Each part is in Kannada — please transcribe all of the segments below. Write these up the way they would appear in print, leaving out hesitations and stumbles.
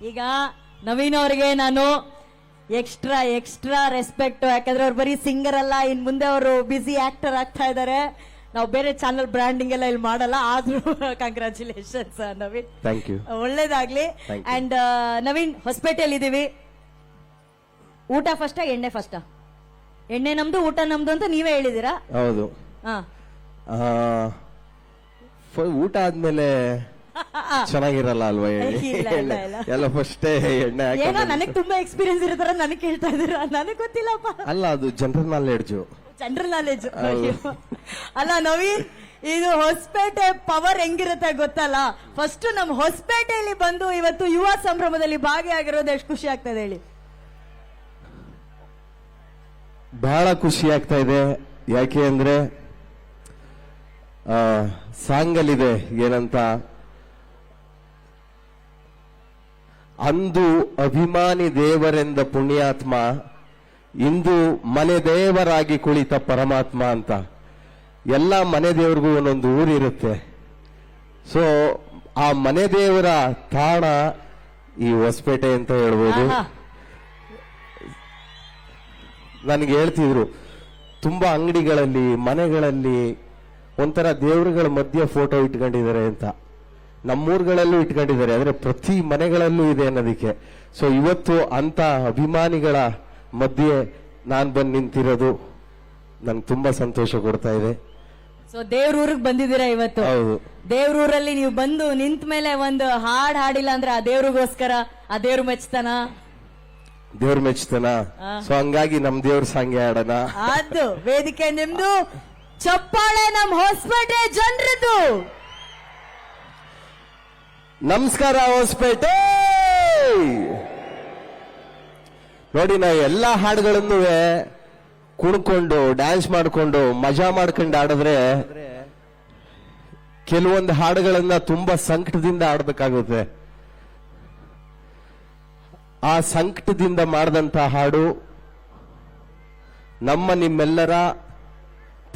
ಈಗ ನವೀನ್ ಅವರಿಗೆ ನಾನು ಎಕ್ಸ್ಟ್ರಾ ರೆಸ್ಪೆಕ್ಟ್, ಯಾಕಂದ್ರೆ ಅವ್ರು ಬರೀ ಸಿಂಗರ್ ಅಲ್ಲ, ಇನ್ ಮುಂದೆ ಅವರು ಬಿಸಿ ಆಕ್ಟರ್ ಆಗ್ತಾ ಇದ್ದಾರೆ. ನಾವು ಬೇರೆ ಚಾನಲ್ ಬ್ರಾಂಡಿಂಗ್ ಎಲ್ಲ ಇಲ್ಲಿ ಮಾಡಲ್ಲ, ಆದ್ರೂ ಕಂಗ್ರಾಚುಲೇಷನ್ಸ್ ನವೀನ್, ಥ್ಯಾಂಕ್ ಯು, ಒಳ್ಳೇದಾಗ್ಲಿ. ಅಂಡ್ ನವೀನ್, ಹೊಸಪೇಟೆಯಲ್ಲಿ ಇದೀವಿ. ಊಟ ಫಸ್ಟಾ ಎಣ್ಣೆ ಫಸ್ಟಾ? ಎಣ್ಣೆ ನಮ್ದು ಊಟ ನಮ್ದು ಅಂತ ನೀವೇ ಹೇಳಿದೀರಾ? ಹೌದು. ಊಟ ಆದ್ಮೇಲೆ ಚೆನ್ನಾಗಿರಲ್ಲ ಅಲ್ವಾ ಹೇಳಿ? ಎಲ್ಲ ಫಸ್ಟ್ ಎಣ್ಣೆ ಏನೋ ನನಗೆ ತುಂಬಾ ಎಕ್ಸ್ಪೀರಿಯನ್ಸ್ ಇರೋ ನನಗೆ ಕೇಳ್ತಾ ಇದೀರ, ನನಗೆ ಗೊತ್ತಿಲ್ಲಪ್ಪ. ಅಲ್ಲ, ಅದು ಜನರಲ್ ನಾಲೆಡ್ಜು. ಜನರಲ್ ನಾಲೆಜ್ ಅಲ್ಲ ನವೀನ್, ಇದು ಹೊಸಪೇಟೆ ಪವರ್ ಹೆಂಗಿರುತ್ತೆ ಗೊತ್ತಲ್ಲ. ಫಸ್ಟ್ ನಮ್ ಹೊಸಪೇಟೆಯಲ್ಲಿ ಬಂದು ಇವತ್ತು ಯುವ ಸಂಭ್ರಮದಲ್ಲಿ ಭಾಗಿಯಾಗಿರೋದು ಎಷ್ಟು ಖುಷಿ ಆಗ್ತದೆ ಹೇಳಿ? ಬಹಳ ಖುಷಿ ಆಗ್ತಾ ಇದೆ. ಯಾಕೆ ಅಂದ್ರೆ ಸಾಂಗಲ್ಲಿದೆ ಏನಂತ, ಅಂದು ಅಭಿಮಾನಿ ದೇವರೆಂದ ಪುಣ್ಯಾತ್ಮ, ಇಂದು ಮನೆ ದೇವರಾಗಿ ಕುಳಿತ ಪರಮಾತ್ಮ ಅಂತ. ಎಲ್ಲ ಮನೆ ದೇವರಿಗೂ ಒಂದೊಂದು ಊರಿರುತ್ತೆ. ಸೊ ಆ ಮನೆ ದೇವರ ತಾಣ ಈ ಹೊಸಪೇಟೆ ಅಂತ ಹೇಳ್ಬೋದು. ನನಗೆ ಹೇಳ್ತಿದ್ರು, ತುಂಬಾ ಅಂಗಡಿಗಳಲ್ಲಿ ಮನೆಗಳಲ್ಲಿ ಒಂಥರ ದೇವರುಗಳ ಮಧ್ಯೆ ಫೋಟೋ ಇಟ್ಕೊಂಡಿದ್ದಾರೆ ಅಂತ. ನಮ್ಮೂರುಗಳಲ್ಲೂ ಇಟ್ಕೊಂಡಿದ್ದಾರೆ, ಆದ್ರೆ ಪ್ರತಿ ಮನೆಗಳಲ್ಲೂ ಇದೆ ಅನ್ನೋದಕ್ಕೆ. ಸೊ ಇವತ್ತು ಅಂತ ಅಭಿಮಾನಿಗಳ ಮಧ್ಯೆ ನಾನ್ ಬಂದು ನಿಂತಿರೋದು ನನ್ಗೆ ತುಂಬಾ ಸಂತೋಷ ಕೊಡ್ತಾ ಇದೆ. ಸೊ ದೇವ್ರೂರಿಗೆ ಬಂದಿದ್ದೀರಾ ಇವತ್ತು? ಹೌದು. ದೇವ್ರೂರಲ್ಲಿ ನೀವು ಬಂದು ನಿಂತ ಮೇಲೆ ಒಂದು ಹಾಡ್ ಹಾಡಿಲ್ಲ ಅಂದ್ರೆ ಆ ದೇವ್ರಿಗೋಸ್ಕರ ಆ ದೇವ್ರು ಮೆಚ್ತಾನ? ದೇವ್ರ ಮೆಚ್ತಾನ. ಸೊ ಹಂಗಾಗಿ ನಮ್ ದೇವ್ರ ಸಾಂಗೆ ಆಡೋಣ. ಅದು ವೇದಿಕೆ ನಿಮ್ದು, ಚಪ್ಪಾಳೆ ನಮ್ ಹೊಸಪೇಟೆ ಜನರದ್ದು. ನಮಸ್ಕಾರ ಹೊಸಪೇಟೆ. ನೋಡಿ, ನಾವು ಎಲ್ಲಾ ಹಾಡುಗಳನ್ನು ಕುಣ್ಕೊಂಡು ಡ್ಯಾನ್ಸ್ ಮಾಡ್ಕೊಂಡು ಮಜಾ ಮಾಡ್ಕೊಂಡು ಆಡಿದ್ರೆ, ಕೆಲವೊಂದು ಹಾಡುಗಳನ್ನ ತುಂಬಾ ಸಂಕಟದಿಂದ ಆಡ್ಬೇಕಾಗುತ್ತೆ. ಆ ಸಂಕಟದಿಂದ ಮಾಡಿದಂತ ಹಾಡು ನಮ್ಮ ನಿಮ್ಮೆಲ್ಲರ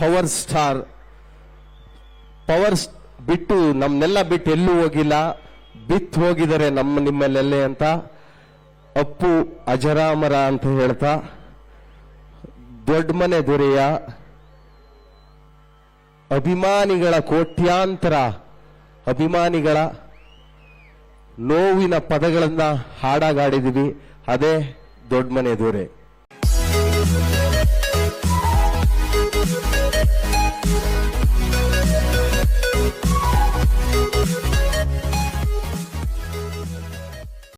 ಪವರ್ ಸ್ಟಾರ್. ಬಿಟ್ಟು ನಮ್ನೆಲ್ಲ ಬಿಟ್ಟು ಎಲ್ಲೂ ಹೋಗಿಲ್ಲ, ಬಿತ್ತು ಹೋಗಿದ್ದಾರೆ ನಮ್ಮ ನಿಮ್ಮಲ್ಲೆಲ್ಲೇ ಅಂತ ಅಪ್ಪು ಅಜರಾಮರ ಅಂತ ಹೇಳ್ತಾ, ದೊಡ್ಡ ಮನೆ ದೊರೆಯ ಅಭಿಮಾನಿಗಳ ಕೋಟ್ಯಾಂತರ ಅಭಿಮಾನಿಗಳ ನೋವಿನ ಪದಗಳನ್ನ ಹಾಡಾಗಾಡಿದೀವಿ. ಅದೇ ದೊಡ್ಡ ಮನೆ ದೊರೆ.